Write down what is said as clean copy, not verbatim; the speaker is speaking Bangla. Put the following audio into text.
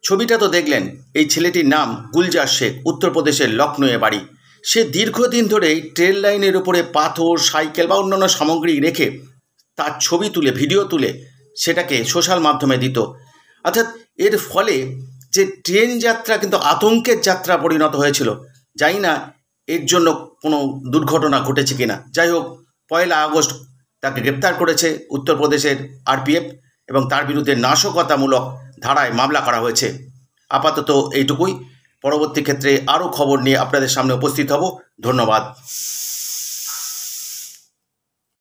ছবিটা তো দেখলেন। এই ছেলেটির নাম গুলজার শেখ, উত্তরপ্রদেশের লখনউয়ে বাড়ি। সে দীর্ঘদিন ধরেই ট্রেন লাইনের উপরে পাথর, সাইকেল বা অন্যান্য সামগ্রী রেখে তার ছবি তুলে, ভিডিও তুলে সেটাকে সোশ্যাল মাধ্যমে দিত। অর্থাৎ এর ফলে যে ট্রেন যাত্রা কিন্তু আতঙ্কের যাত্রা পরিণত হয়েছিল। জানি না এর জন্য কোনো দুর্ঘটনা ঘটেছে কিনা। যাই হোক, 1 আগস্ট তাকে গ্রেপ্তার করেছে উত্তরপ্রদেশের আরপিএফ এবং তার বিরুদ্ধে নাশকতামূলক ধারায় মামলা করা হয়েছে। আপাতত এইটুকুই। পরবর্তী ক্ষেত্রে আরও খবর নিয়ে আপনাদের সামনে উপস্থিত হব। ধন্যবাদ।